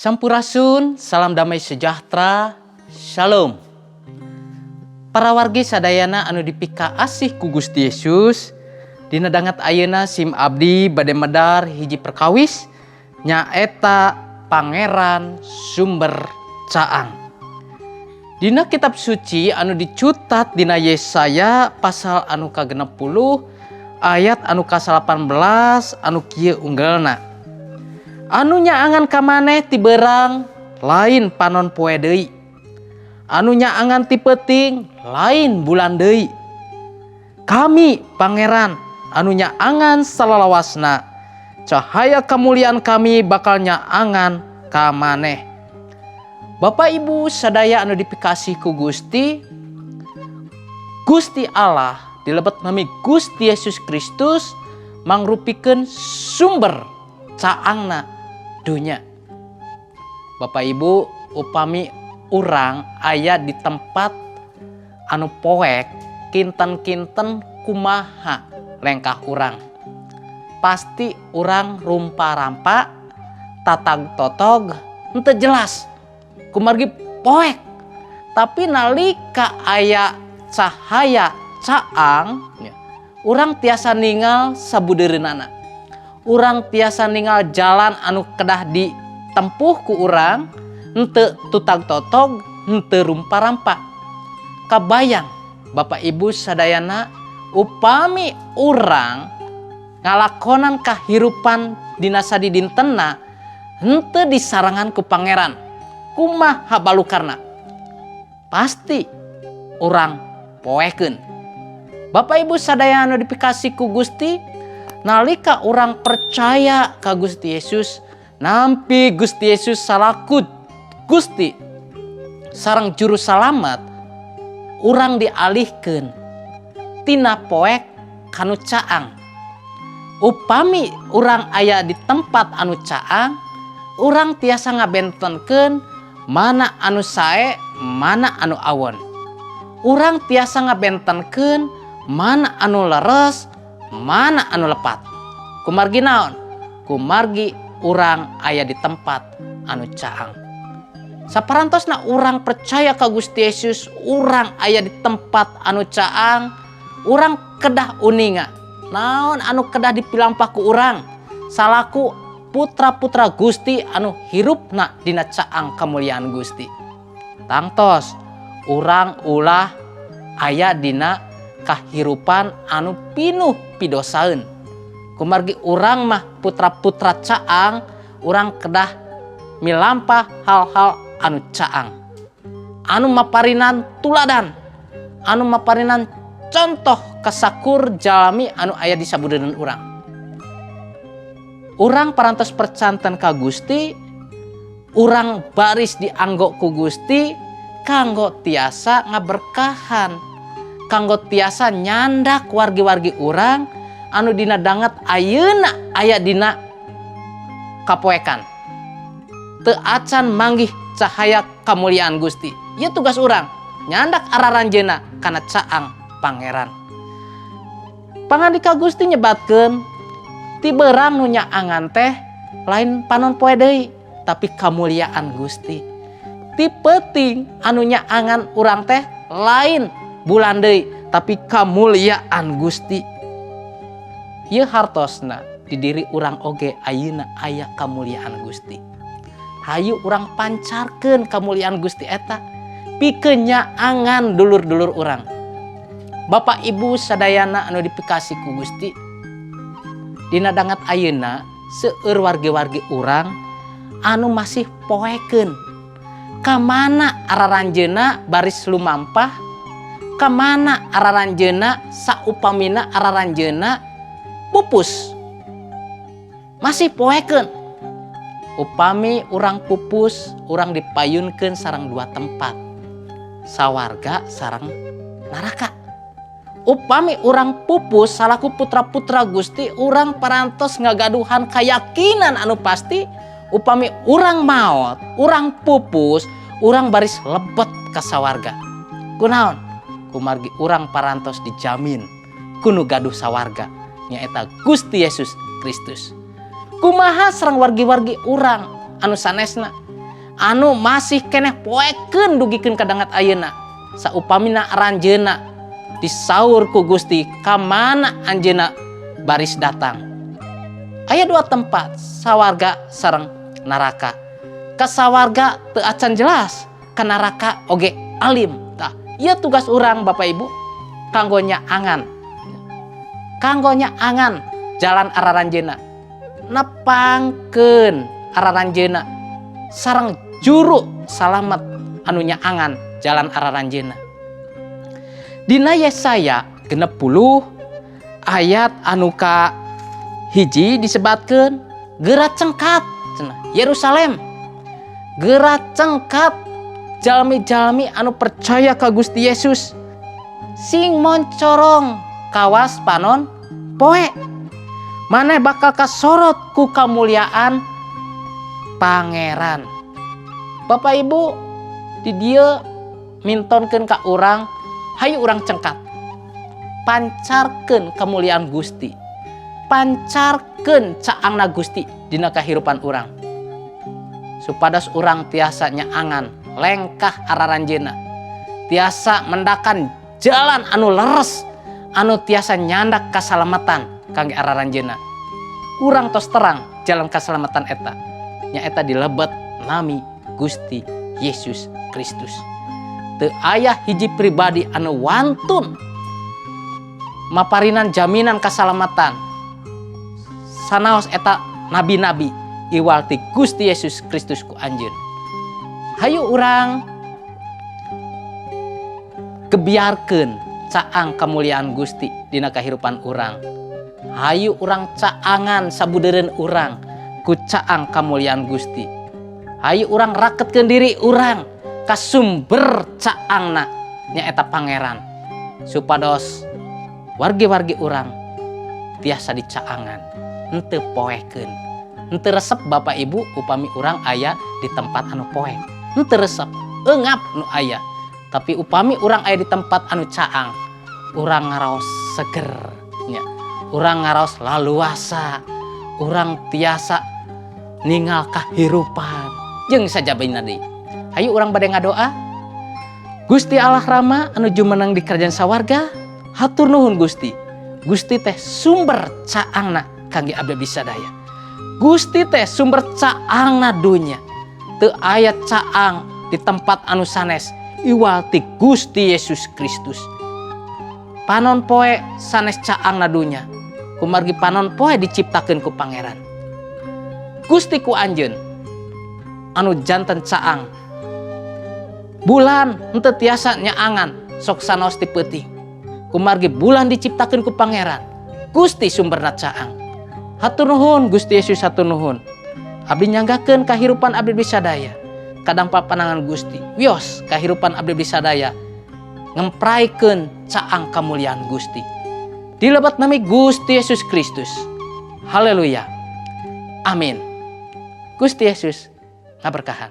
Sampurasun, salam damai sejahtera, shalom. Para wargi sadayana anu dipika asih ku Gusti Yesus, dina dangat ayeuna sim abdi bade medar hiji perkawis nyaeta Pangeran Sumber Caang. Dina kitab suci anu dicutat dina Yesaya pasal anu ka-60 ayat anu ka-18 anu kieu unggalna. Anu nyaangan ka maneh ti beurang lain panon poe deui. Anu nyaangan ti peuting lain bulan deui. Kami Pangeran anu nyaangan salalawasna, cahaya kemuliaan kami bakal nyaangan ka maneh. Bapak Ibu sadaya anu dipikasih ku Gusti, Gusti Allah dilebet nami Gusti Yesus Kristus mangrupikeun sumber caangna dunya. Bapak Ibu, upami urang aya di tempat anu poek kinten-kinten kumaha lengkah urang. Pasti urang rumpa-rampa, tatag-totog, henteu jelas. Kumargi poek. Tapi nalika aya cahaya caang, urang tiasa ningal sabudeureunana. Urang tiasa ningal jalan anu kedah ditempuh ku urang, henteu tutag-totog, henteu rumpa-rampa. Kabayang Bapak Ibu sadayana, upami urang ngalakonan kahirupan dina sadi dintenna henteu disarangan ku Pangeran, kumaha balukarna? Pasti urang poekeun. Bapak Ibu sadaya anu dipikasih ku Gusti, nalika urang percaya ka Gusti Yesus, nampi Gusti Yesus salaku Gusti sareng juru salamet, urang dialihkeun tina poek kanu caang. Upami urang aya di tempat anu caang, urang tiasa ngabentenkeun mana anu sae, mana anu awon. Urang tiasa ngabentenkeun mana anu leres, mana anu lepat. Kumargi naon? Kumargi urang aya di tempat anu caang. Saparantosna urang percaya ka Gusti Yesus, urang aya di tempat anu caang, urang kedah uninga naon anu kedah dipilampah ku urang salaku putra-putra Gusti anu hirupna dina caang kemuliaan Gusti. Tangtos urang ulah aya dina kahirupan anu pinuh pidosaeun. Kumargi urang mah putra-putra caang, urang kedah milampah hal-hal anu caang, anu maparinan tuladan, anu maparinan contoh kasakur jalami anu aya di sabudeureun urang. Urang parantos percanten ka Gusti, urang baris dianggo ku Gusti kanggo tiasa ngaberkahan, kanggo tiasa nyandak wargi-wargi urang anu dina dangat ayeuna aya dina kapoekan. Teu acan manggih cahaya kemuliaan Gusti. Ieu tugas urang, nyandak araranjeuna kana caang Pangeran. Pangandika Gusti nyebatkeun ti beurang nu nyaangan teh lain panon poe deui, tapi kamuliaan Gusti. Ti peuting anu nyaangan urang teh lain bulan deui, tapi kamuliaan Gusti. Ieu hartosna di diri urang oge ayeuna aya kamuliaan Gusti. Hayu urang pancarkeun kamuliaan Gusti eta pikeun nyaangan dulur-dulur urang. Bapak Ibu sadayana anu dipikasih ku Gusti, dina dangat ayeuna seueur wargi-wargi urang anu masih poekeun. Kamana araranjeuna baris lumampah, kamana araranjeuna saupamina araranjeuna pupus, masih poekeun. Upami urang pupus, urang dipayunkeun sareng dua tempat, sawarga sareng neraka. Upami urang pupus salaku putra-putra Gusti, urang parantos ngagaduhan keyakinan anu pasti. Upami urang maot, urang pupus, urang baris lebet ka sawarga. Kunaon? Kumargi urang parantos dijamin kunu gaduh sawarga nyaeta Gusti Yesus Kristus. Kumaha sareng wargi-wargi urang anu sanesna anu masih keneh poekeun dugikeun ka dangat ayeuna saupamina aranjeunna disaur ku Gusti ka mana anjeunna baris datang. Aya dua tempat, sawarga sareng neraka. Ka sawarga teu acan jelas, ka neraka oge alim. Tah, ieu tugas urang Bapak Ibu kanggo nyaangan. Kanggo nyaangan jalan araranjeunna. Nepangkeun araranjeunna sareng juru salamet anu nyaangan jalan araranjeunna. Dina Yesaya 60 ayat anu ka hiji disebatkeun geura cengkat cenah Yerusalem. Geura cengkat jalmi-jalmi anu percaya ka Gusti Yesus sing moncorong kawas panon poe. Maneh bakal kasorot ku kamuliaan Pangeran. Bapak Ibu di dieu mintonkeun ka urang, hayu urang cengkat. Pancarkeun kemuliaan Gusti. Pancarkeun caangna Gusti dina kahirupan urang. Supados urang tiasa nyaangan lengkah araranjeunna. Tiasa mendakan jalan anu leres, anu tiasa nyandak kasalamatan kangge araranjeunna. Urang tos terang jalan kasalamatan eta. Nyaeta dilebet nami Gusti Yesus Kristus. Teu aya hiji pribadi anu wantun maparinan jaminan kasalamatan sanaos eta nabi-nabi iwal ti Gusti Yesus Kristus ku anjeun. Hayu urang kebiarkeun caang kemuliaan Gusti dina kahirupan urang. Hayu urang caangan sabudeureun urang ku caang kemuliaan Gusti. Hayu urang raketkeun diri urang ka sumber caangna nyaeta Pangeran. Supados wargi-wargi urang tiasa dicaangan, henteu poekeun. Henteu resep Bapak Ibu upami urang aya di tempat anu poek. Henteu resep, eungap nu aya. Tapi upami urang aya di tempat anu caang, urang ngaraos seger nya. Urang ngaraos laluasa. Urang tiasa ningal kahirupan. Jeung sajabina deui. Hayu urang bade ngadoa. Gusti Allah Rama anu jumeneng di kerajaan sawarga, hatur nuhun Gusti. Gusti teh sumber caangna kangge abdi sadaya. Gusti teh sumber caangna dunya. Teu aya caang di tempat anu sanes iwal ti Gusti Yesus Kristus. Panon poe sanes caangna dunya. Kumargi panon poe diciptakeun ku Pangeran. Gusti ku anjeun anu janten caang. Bulan henteu tiasa nyaangan sok sanaos ti peuting. Kumargi bulan diciptakeun ku Pangeran. Gusti sumberna caang. Hatur nuhun Gusti Yesus, hatur nuhun. Abdi nyanggakeun kahirupan abdi sadaya. Kadang papanangan Gusti. Wios kahirupan abdi sadaya ngempraikeun caang kamuliaan Gusti. Dilebat nami Gusti Yesus Kristus. Haleluya. Amin. Gusti Yesus ngaberkahan.